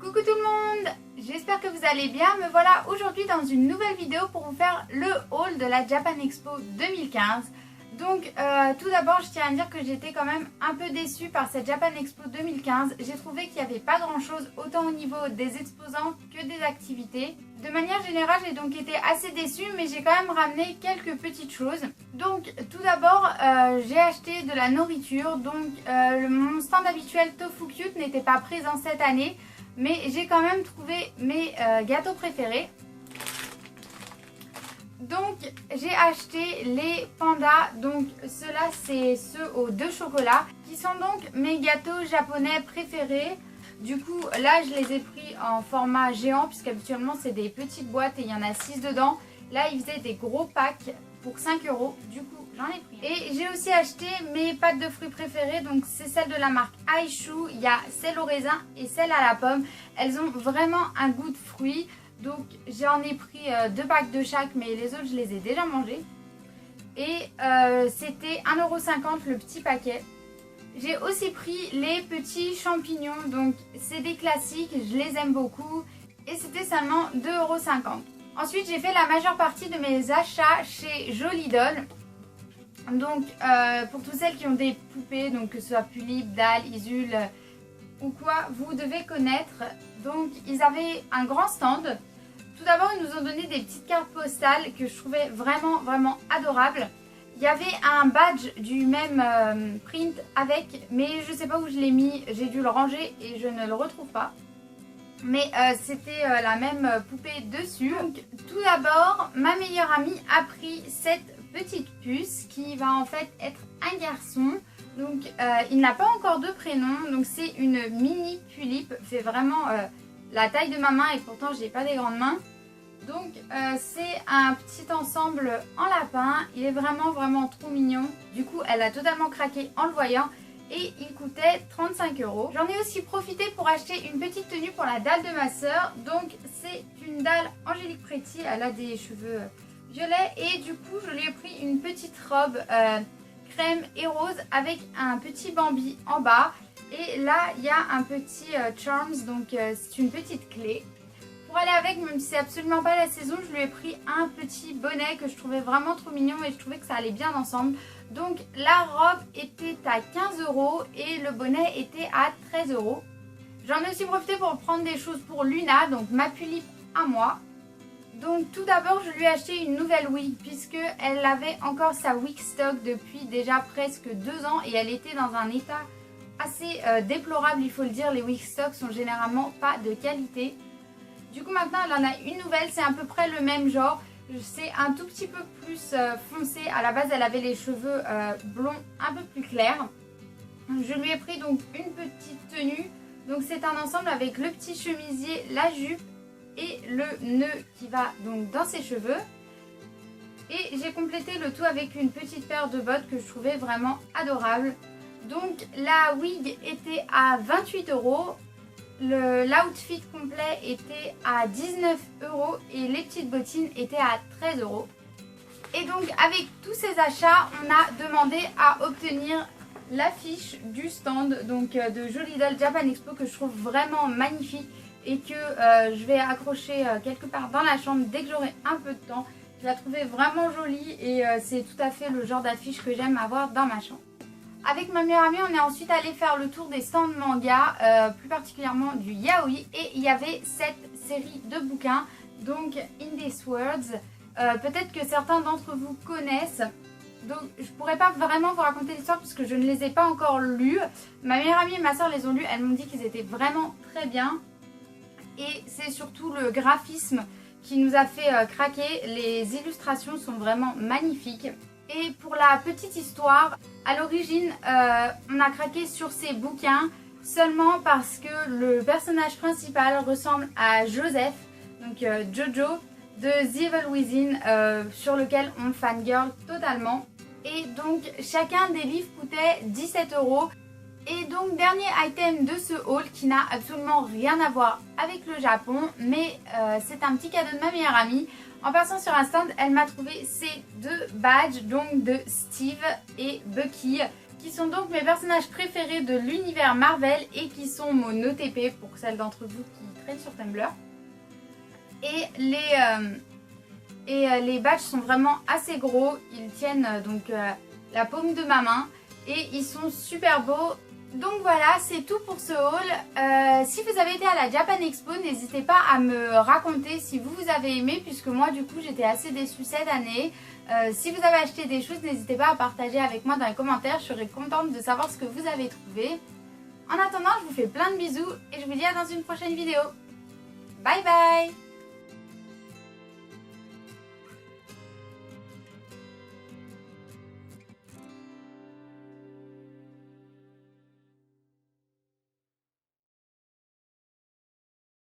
Coucou tout le monde, j'espère que vous allez bien. Me voilà aujourd'hui dans une nouvelle vidéo pour vous faire le haul de la Japan Expo 2015. Donc tout d'abord je tiens à dire que j'étais quand même un peu déçue par cette Japan Expo 2015. J'ai trouvé qu'il n'y avait pas grand chose autant au niveau des exposants que des activités. De manière générale j'ai donc été assez déçue, mais j'ai quand même ramené quelques petites choses. Donc tout d'abord j'ai acheté de la nourriture. Donc mon stand habituel Tofu Cute n'était pas présent cette année, mais j'ai quand même trouvé mes gâteaux préférés. Donc j'ai acheté les pandas, donc ceux-là c'est ceux aux 2 chocolats qui sont donc mes gâteaux japonais préférés. Du coup là je les ai pris en format géant puisqu'habituellement c'est des petites boîtes et il y en a 6 dedans. Là ils faisaient des gros packs pour 5 €, du coup j'en ai pris. Et j'ai aussi acheté mes pâtes de fruits préférées, donc c'est celle de la marque Aishu. Il y a celle au raisin et celle à la pomme. Elles ont vraiment un goût de fruits. Donc j'en ai pris 2 packs de chaque, mais les autres je les ai déjà mangés. Et c'était 1,50 € le petit paquet. J'ai aussi pris les petits champignons, donc c'est des classiques, je les aime beaucoup. Et c'était seulement 2,50 €. Ensuite j'ai fait la majeure partie de mes achats chez Joli Doll. Donc pour toutes celles qui ont des poupées, donc que ce soit Pulip, Dal, Isul ou quoi, vous devez connaître. Donc ils avaient un grand stand. Tout d'abord ils nous ont donné des petites cartes postales que je trouvais vraiment adorables. Il y avait un badge du même print avec, mais je sais pas où je l'ai mis, j'ai dû le ranger et je ne le retrouve pas. Mais c'était la même poupée dessus. Donc tout d'abord ma meilleure amie a pris cette petite puce qui va en fait être un garçon. Donc il n'a pas encore de prénom, donc c'est une mini Pulip, fait vraiment la taille de ma main et pourtant j'ai pas des grandes mains. Donc c'est un petit ensemble en lapin, il est vraiment trop mignon. Du coup elle a totalement craqué en le voyant et il coûtait 35 €. J'en ai aussi profité pour acheter une petite tenue pour la dalle de ma soeur. Donc c'est une dalle Angélique Pretty, elle a des cheveux violets et du coup je lui ai pris une petite robe crème et rose avec un petit Bambi en bas. Et là il y a un petit Charms, donc c'est une petite clé. Pour aller avec, même si c'est absolument pas la saison, je lui ai pris un petit bonnet que je trouvais vraiment trop mignon et je trouvais que ça allait bien ensemble. Donc la robe était à 15 € et le bonnet était à 13 €. J'en ai aussi profité pour prendre des choses pour Luna, donc ma Pulip à moi. Donc tout d'abord je lui ai acheté une nouvelle wig puisque elle avait encore sa wig stock depuis déjà presque 2 ans et elle était dans un état assez déplorable, il faut le dire. Les wig stock sont généralement pas de qualité. Du coup maintenant elle en a une nouvelle, c'est à peu près le même genre, c'est un tout petit peu plus foncé. À la base elle avait les cheveux blonds un peu plus clairs. Je lui ai pris donc une petite tenue, donc c'est un ensemble avec le petit chemisier, la jupe et le nœud qui va donc dans ses cheveux. Et j'ai complété le tout avec une petite paire de bottes que je trouvais vraiment adorable. Donc la wig était à 28 €. L'outfit complet était à 19 € et les petites bottines étaient à 13 €. Et donc avec tous ces achats, on a demandé à obtenir l'affiche du stand donc de Joli Doll Japan Expo que je trouve vraiment magnifique et que je vais accrocher quelque part dans la chambre dès que j'aurai un peu de temps. Je la trouvais vraiment jolie et c'est tout à fait le genre d'affiche que j'aime avoir dans ma chambre. Avec ma meilleure amie, on est ensuite allé faire le tour des stands manga, plus particulièrement du yaoi. Et il y avait cette série de bouquins, donc In This Words. Peut-être que certains d'entre vous connaissent. Donc je pourrais pas vraiment vous raconter l'histoire puisque je ne les ai pas encore lus. Ma meilleure amie et ma soeur les ont lus, elles m'ont dit qu'ils étaient vraiment très bien. Et c'est surtout le graphisme qui nous a fait craquer. Les illustrations sont vraiment magnifiques. Et pour la petite histoire, à l'origine, on a craqué sur ces bouquins seulement parce que le personnage principal ressemble à Joseph, donc Jojo, de The Evil Within, sur lequel on fangirl totalement. Et donc chacun des livres coûtait 17 €. Et donc dernier item de ce haul qui n'a absolument rien à voir avec le Japon, mais c'est un petit cadeau de ma meilleure amie. En passant sur un stand, elle m'a trouvé ces 2 badges donc de Steve et Bucky qui sont donc mes personnages préférés de l'univers Marvel et qui sont mon OTP pour celles d'entre vous qui traînent sur Tumblr. Et les badges sont vraiment assez gros, ils tiennent donc la paume de ma main et ils sont super beaux. Donc voilà, c'est tout pour ce haul. Si vous avez été à la Japan Expo, n'hésitez pas à me raconter si vous avez aimé, puisque moi du coup j'étais assez déçue cette année. Si vous avez acheté des choses, n'hésitez pas à partager avec moi dans les commentaires, je serais contente de savoir ce que vous avez trouvé. En attendant, je vous fais plein de bisous et je vous dis à dans une prochaine vidéo. Bye bye!